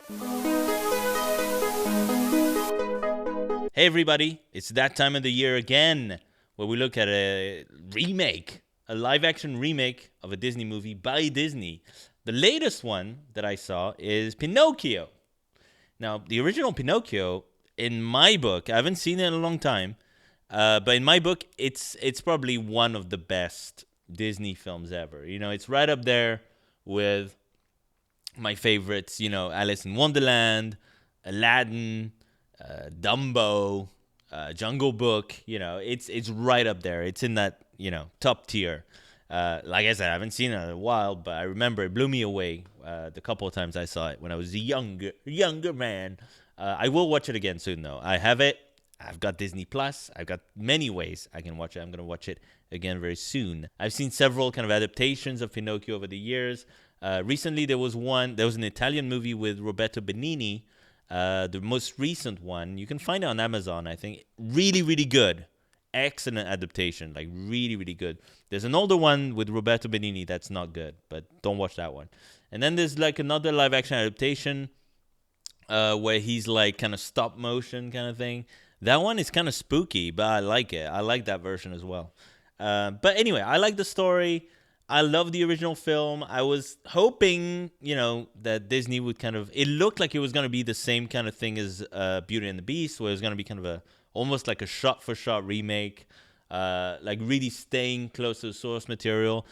Hey everybody, it's that time of the year again where we look at a live action remake of a Disney movie by Disney. The latest one that I saw is Pinocchio. Now, the original Pinocchio, in my book, I haven't seen it in a long time, but in my book, it's probably one of the best Disney films ever. You know, it's right up there with my favorites, Alice in Wonderland, Aladdin, Dumbo, Jungle Book. It's right up there. It's in that top tier. Like I said, I haven't seen it in a while, but I remember it blew me away the couple of times I saw it when I was a younger man. I will watch it again soon, though. I have it. I've got Disney Plus. I've got many ways I can watch it. I'm going to watch it again very soon. I've seen several kind of adaptations of Pinocchio over the years. Recently, there was an Italian movie with Roberto Benigni. The most recent one, you can find it on Amazon, I think. Really, really good. Excellent adaptation. Like, really, really good. There's an older one with Roberto Benigni that's not good, but don't watch that one. And then there's, like, another live-action adaptation where he's, like, kind of stop-motion kind of thing. That one is kind of spooky, but I like it. I like that version as well. But anyway, I like the story. I love the original film. I was hoping, that Disney would it looked like it was going to be the same kind of thing as Beauty and the Beast, where it was going to be kind of almost like a shot-for-shot remake, like really staying close to the source material.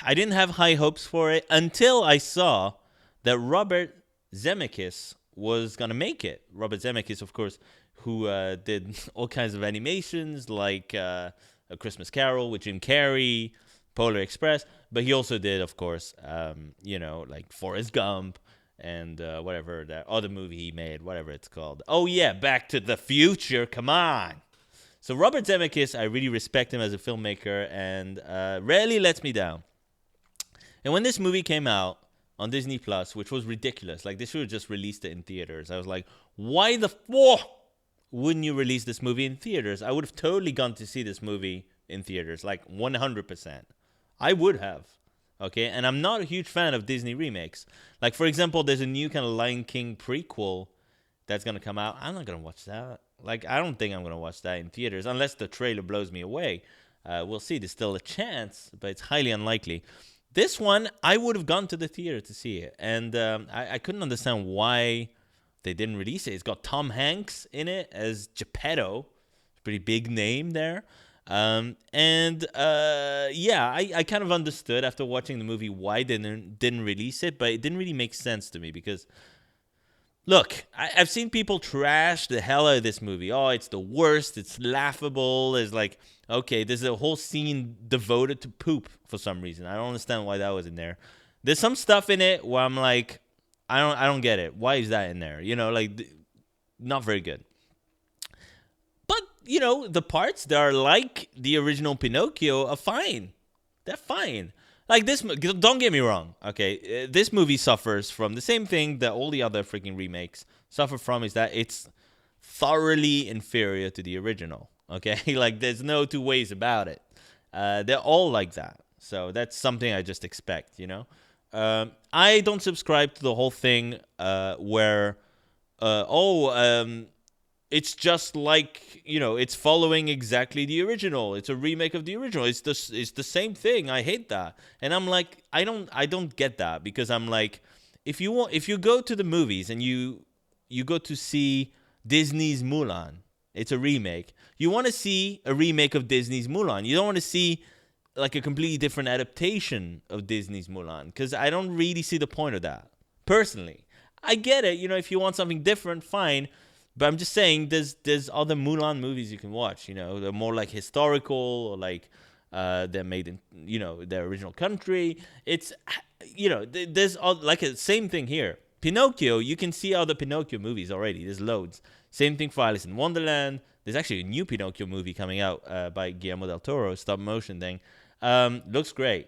I didn't have high hopes for it until I saw that Robert Zemeckis was going to make it. Robert Zemeckis, of course, who did all kinds of animations like A Christmas Carol with Jim Carrey, Polar Express, but he also did, of course, like Forrest Gump and whatever that other movie he made, whatever it's called. Oh yeah, Back to the Future, come on. So Robert Zemeckis, I really respect him as a filmmaker and rarely lets me down. And when this movie came out on Disney Plus, which was ridiculous, like they should have just released it in theaters. I was like, why the fuck wouldn't you release this movie in theaters? I would have totally gone to see this movie in theaters, like 100%. I would have, okay? And I'm not a huge fan of Disney remakes. Like, for example, there's a new kind of Lion King prequel that's going to come out. I'm not going to watch that. Like, I don't think I'm going to watch that in theaters unless the trailer blows me away. We'll see. There's still a chance, but it's highly unlikely. This one, I would have gone to the theater to see it. And I couldn't understand why they didn't release it. It's got Tom Hanks in it as Geppetto. Pretty big name there. I kind of understood after watching the movie why they didn't release it, but it didn't really make sense to me because, look, I've seen people trash the hell out of this movie. Oh, it's the worst. It's laughable. It's like, okay, there's a whole scene devoted to poop for some reason. I don't understand why that was in there. There's some stuff in it where I'm like, I don't get it. Why is that in there? Not very good. The parts that are like the original Pinocchio are fine. They're fine. Like this, don't get me wrong, okay? This movie suffers from the same thing that all the other freaking remakes suffer from, is that it's thoroughly inferior to the original, okay? Like, there's no two ways about it. They're all like that. So that's something I just expect, I don't subscribe to the whole thing where, it's just like, it's following exactly the original. It's a remake of the original. It's the same thing. I hate that. And I'm like, I don't get that, because I'm like, if you go to the movies and you go to see Disney's Mulan, it's a remake. You want to see a remake of Disney's Mulan. You don't want to see like a completely different adaptation of Disney's Mulan, because I don't really see the point of that. Personally, I get it. If you want something different, fine. But I'm just saying, there's other Mulan movies you can watch. They're more like historical, or like they're made in their original country. It's there's like a same thing here. Pinocchio, you can see other Pinocchio movies already. There's loads. Same thing for Alice in Wonderland. There's actually a new Pinocchio movie coming out by Guillermo del Toro, stop motion thing. Looks great.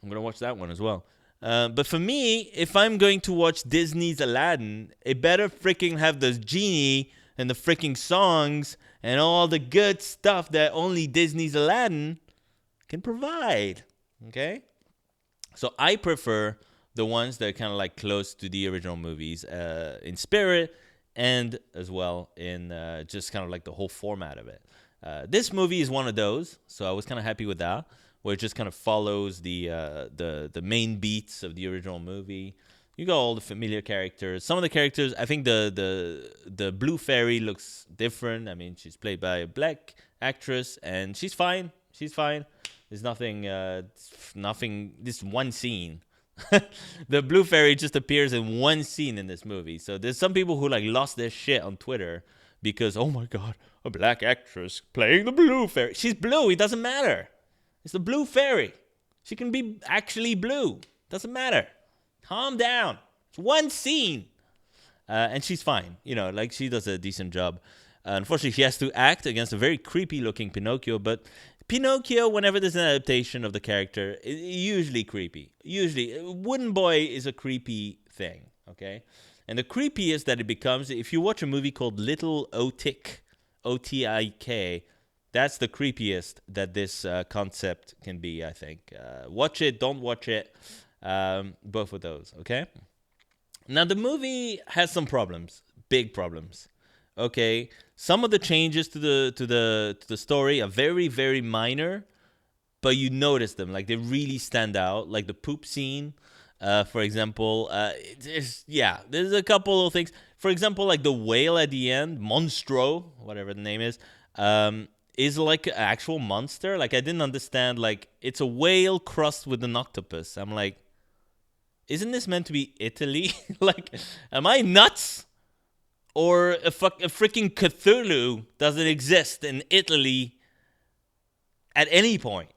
I'm gonna watch that one as well. But for me, if I'm going to watch Disney's Aladdin, it better freaking have the genie and the freaking songs and all the good stuff that only Disney's Aladdin can provide. Okay? So I prefer the ones that are kind of like close to the original movies in spirit and as well in just kind of like the whole format of it. This movie is one of those, so I was kind of happy with that, where it just kind of follows the main beats of the original movie. You got all the familiar characters. Some of the characters, I think the Blue Fairy looks different. I mean, she's played by a black actress, and she's fine. She's fine. There's nothing. This one scene. The Blue Fairy just appears in one scene in this movie. So there's some people who like lost their shit on Twitter because, oh my god, a black actress playing the Blue Fairy. She's blue. It doesn't matter. It's the Blue Fairy. She can be actually blue. Doesn't matter. Calm down. It's one scene. And she's fine. You know, like she does a decent job. Unfortunately, she has to act against a very creepy-looking Pinocchio, but Pinocchio, whenever there's an adaptation of the character, is usually creepy. Usually, Wooden Boy is a creepy thing, okay? And the creepiest that it becomes, if you watch a movie called Little Otik, O-T-I-K, that's the creepiest that this concept can be, I think. Watch it, don't watch it, both of those, okay? Now, the movie has some problems, big problems. Okay, some of the changes to the story are very, very minor, but you notice them. Like, they really stand out. Like the poop scene, for example. There's a couple of things. For example, like the whale at the end, Monstro, whatever the name is like an actual monster. Like, I didn't understand. Like, it's a whale crossed with an octopus. I'm like, isn't this meant to be Italy? Like, am I nuts? Or a freaking Cthulhu doesn't exist in Italy at any point.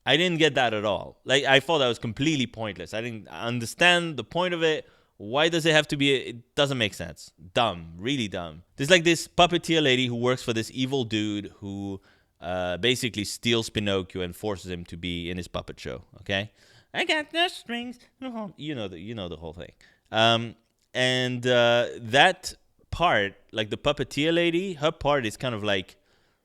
I didn't get that at all. Like, I thought that was completely pointless. I didn't understand the point of it. Why does it have to be? It doesn't make sense. Dumb. Really dumb. There's like this puppeteer lady who works for this evil dude who basically steals Pinocchio and forces him to be in his puppet show. Okay? I got the strings. You know the whole thing. And that part, like the puppeteer lady, her part is kind of like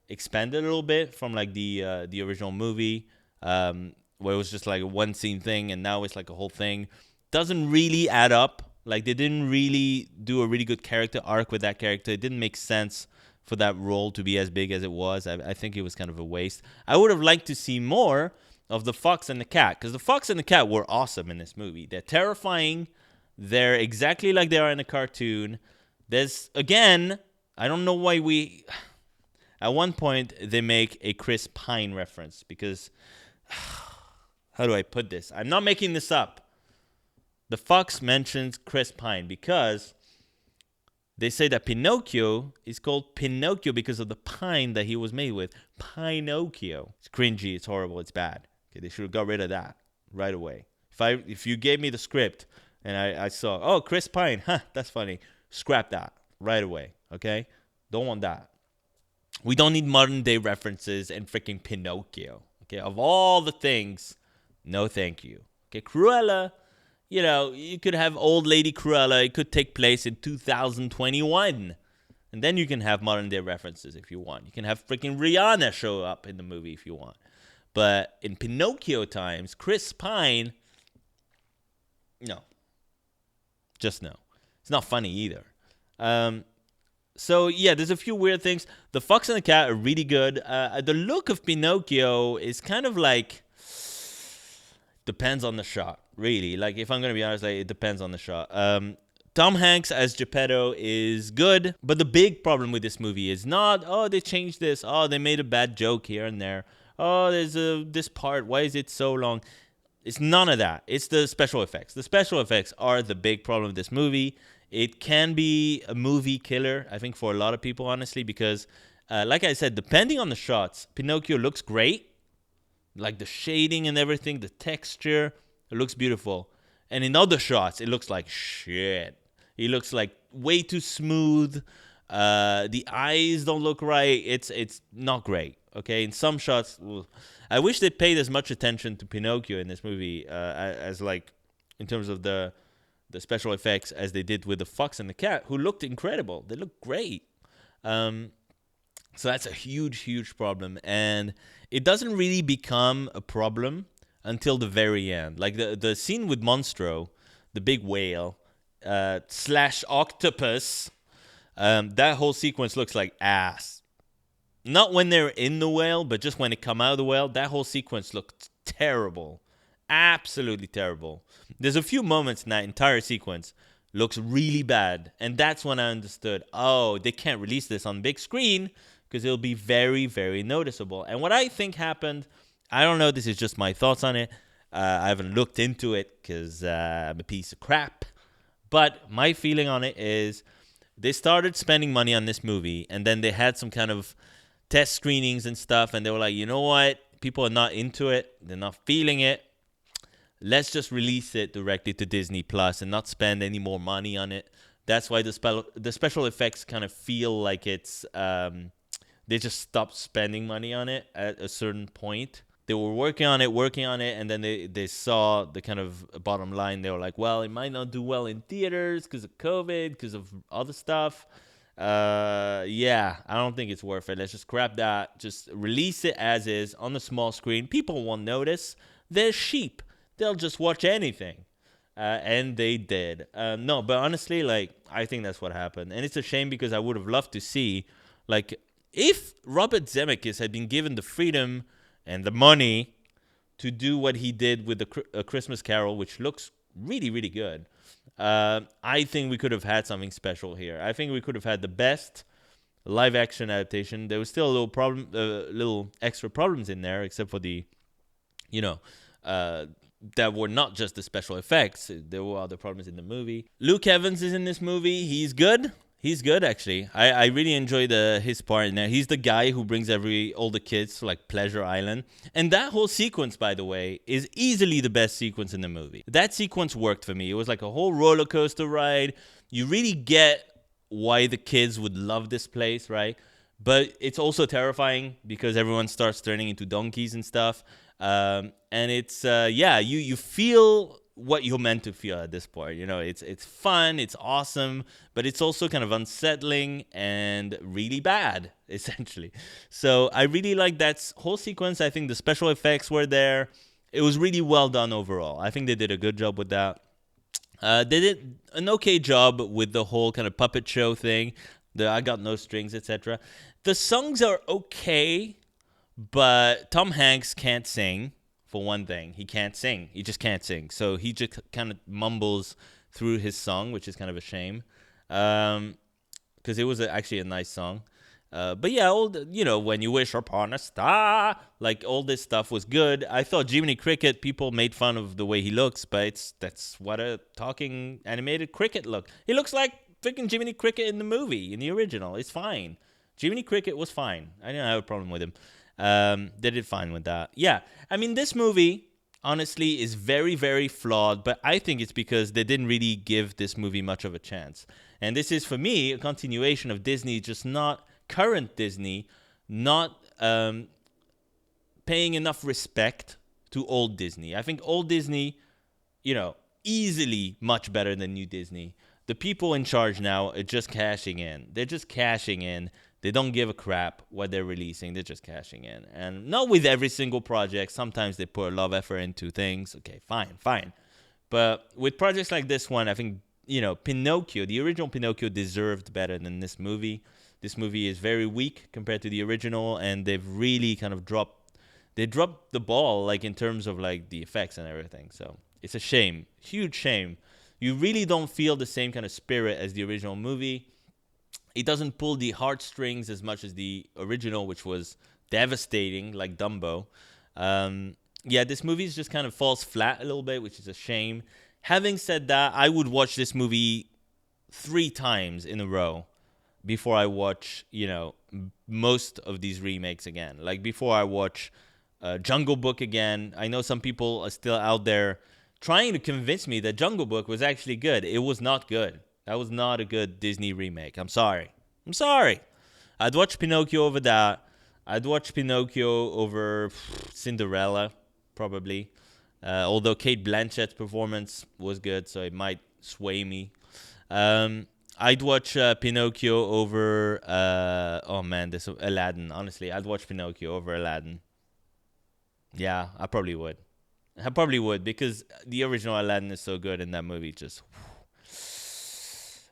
expanded a little bit from like the original movie, where it was just like a one scene thing, and now it's like a whole thing. Doesn't really add up. Like, they didn't really do a really good character arc with that character. It didn't make sense for that role to be as big as it was. I think it was kind of a waste. I would have liked to see more of the fox and the cat, because the fox and the cat were awesome in this movie. They're terrifying. They're exactly like they are in a cartoon. There's, again, I don't know why at one point they make a Chris Pine reference, because, how do I put this? I'm not making this up. The fox mentions Chris Pine because they say that Pinocchio is called Pinocchio because of the pine that he was made with. Pinocchio. It's cringy, it's horrible, it's bad. Okay, they should have got rid of that right away. If you gave me the script and I saw, oh, Chris Pine, that's funny. Scrap that right away, okay? Don't want that. We don't need modern day references and freaking Pinocchio, okay? Of all the things, no thank you. Okay, Cruella, you know, you could have old lady Cruella. It could take place in 2021. And then you can have modern day references if you want. You can have freaking Rihanna show up in the movie if you want. But in Pinocchio times, Chris Pine, no. Just no. It's not funny either. So, yeah, there's a few weird things. The fox and the cat are really good. The look of Pinocchio is kind of like, depends on the shot, really. Like, if I'm going to be honest, like, it depends on the shot. Tom Hanks as Geppetto is good, but the big problem with this movie is not, oh, they changed this, oh, they made a bad joke here and there, oh, there's this part, why is it so long? It's none of that. It's the special effects. The special effects are the big problem of this movie. It can be a movie killer, I think, for a lot of people, honestly, because, like I said, depending on the shots, Pinocchio looks great. Like the shading and everything, the texture, it looks beautiful. And in other shots, it looks like shit. It looks like way too smooth. The eyes don't look right. It's not great. Okay, in some shots, I wish they paid as much attention to Pinocchio in this movie as like in terms of the special effects as they did with the fox and the cat, who looked incredible. They looked great. So that's a huge, huge problem, and it doesn't really become a problem until the very end. Like the scene with Monstro, the big whale, slash octopus, that whole sequence looks like ass. Not when they're in the whale, but just when they come out of the whale, that whole sequence looked terrible. Absolutely terrible. There's a few moments in that entire sequence looks really bad, and that's when I understood, oh, they can't release this on big screen because it'll be very, very noticeable. And what I think happened, I don't know, this is just my thoughts on it. I haven't looked into it because I'm a piece of crap. But my feeling on it is they started spending money on this movie, and then they had some kind of test screenings and stuff, and they were like, you know what? People are not into it. They're not feeling it. Let's just release it directly to Disney Plus and not spend any more money on it. That's why the special effects kind of feel like it's they just stopped spending money on it at a certain point. They were working on it, and then they saw the kind of bottom line. They were like, well, it might not do well in theaters because of COVID, because of other stuff. Yeah, I don't think it's worth it. Let's just scrap that. Just release it as is on the small screen. People won't notice. They're sheep. They'll just watch anything. And they did. No, but honestly, like, I think that's what happened. And it's a shame because I would have loved to see, like, if Robert Zemeckis had been given the freedom and the money to do what he did with the Christmas Carol, which looks really, really good, I think we could have had something special here. I think we could have had the best live-action adaptation. There was still a little extra problems in there, except for the, that were not just the special effects. There were other problems in the movie. Luke Evans is in this movie. He's good. He's good, actually. I really enjoyed his part in there. He's the guy who brings all the kids to, like, Pleasure Island. And that whole sequence, by the way, is easily the best sequence in the movie. That sequence worked for me. It was like a whole roller coaster ride. You really get why the kids would love this place, right? But it's also terrifying because everyone starts turning into donkeys and stuff. And it's, you feel what you're meant to feel at this point. It's fun, it's awesome, but it's also kind of unsettling and really bad, essentially. So I really like that whole sequence. I think the special effects were there. It was really well done overall. I think they did a good job with that. They did an okay job with the whole kind of puppet show thing, the I Got No Strings, etc. The songs are okay, but Tom Hanks can't sing. For one thing, he can't sing. He just can't sing. So he just kind of mumbles through his song, which is kind of a shame. Because it was actually a nice song. But yeah, When You Wish Upon a Star, like all this stuff was good. I thought Jiminy Cricket, people made fun of the way he looks, but that's what a talking animated cricket look. He looks like freaking Jiminy Cricket in the movie, in the original. It's fine. Jiminy Cricket was fine. I didn't have a problem with him. They did fine with that. Yeah, I mean, this movie, honestly, is very, very flawed, but I think it's because they didn't really give this movie much of a chance. And this is, for me, a continuation of Disney, just not current Disney, not paying enough respect to old Disney. I think old Disney, easily much better than new Disney. The people in charge now are just cashing in. They're just cashing in. They don't give a crap what they're releasing. They're just cashing in. And not with every single project. Sometimes they put a lot of effort into things. Okay, fine. But with projects like this one, I think, Pinocchio, the original Pinocchio deserved better than this movie. This movie is very weak compared to the original, and they've really kind of dropped the ball, like, in terms of, like, the effects and everything. So it's a shame. Huge shame. You really don't feel the same kind of spirit as the original movie. It doesn't pull the heartstrings as much as the original, which was devastating, like Dumbo. This movie just kind of falls flat a little bit, which is a shame. Having said that, I would watch this movie 3 times in a row before I watch, most of these remakes again. Like, before I watch Jungle Book again. I know some people are still out there trying to convince me that Jungle Book was actually good. It was not good. That was not a good Disney remake. I'm sorry. I'd watch Pinocchio over that. I'd watch Pinocchio over Cinderella, probably. Although Kate Blanchett's performance was good, so it might sway me. I'd watch Pinocchio over... Aladdin. Honestly, I'd watch Pinocchio over Aladdin. Yeah, I probably would. I probably would, because the original Aladdin is so good, and that movie just,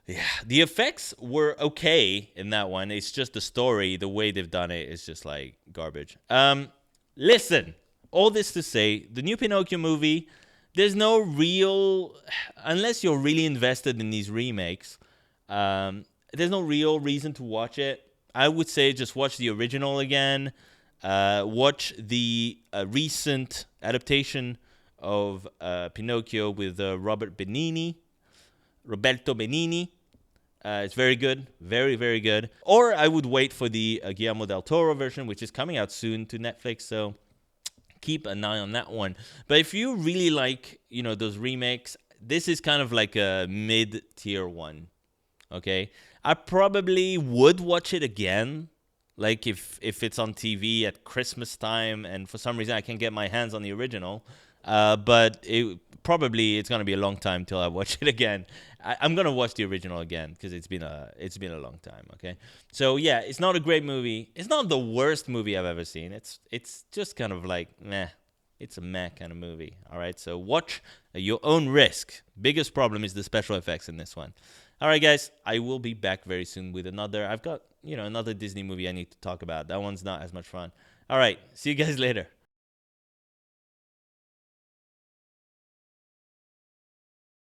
yeah. The effects were okay in that one. It's just the story, the way they've done it is just like garbage. Listen, all this to say, the new Pinocchio movie, there's no real, unless you're really invested in these remakes, there's no real reason to watch it. I would say just watch the original again. Watch the recent adaptation of Pinocchio with Roberto Benini. It's very good, very, very good. Or I would wait for the Guillermo del Toro version, which is coming out soon to Netflix. So keep an eye on that one. But if you really like, those remakes, this is kind of like a mid-tier one. Okay, I probably would watch it again, like if it's on TV at Christmas time, and for some reason I can't get my hands on the original. But it's gonna be a long time till I watch it again. I'm gonna watch the original again because it's been a long time. Okay, so yeah, it's not a great movie. It's not the worst movie I've ever seen. It's just kind of like meh. It's a meh kind of movie. All right, so watch at your own risk. Biggest problem is the special effects in this one. All right, guys, I will be back very soon with another. I've got another Disney movie I need to talk about. That one's not as much fun. All right, see you guys later.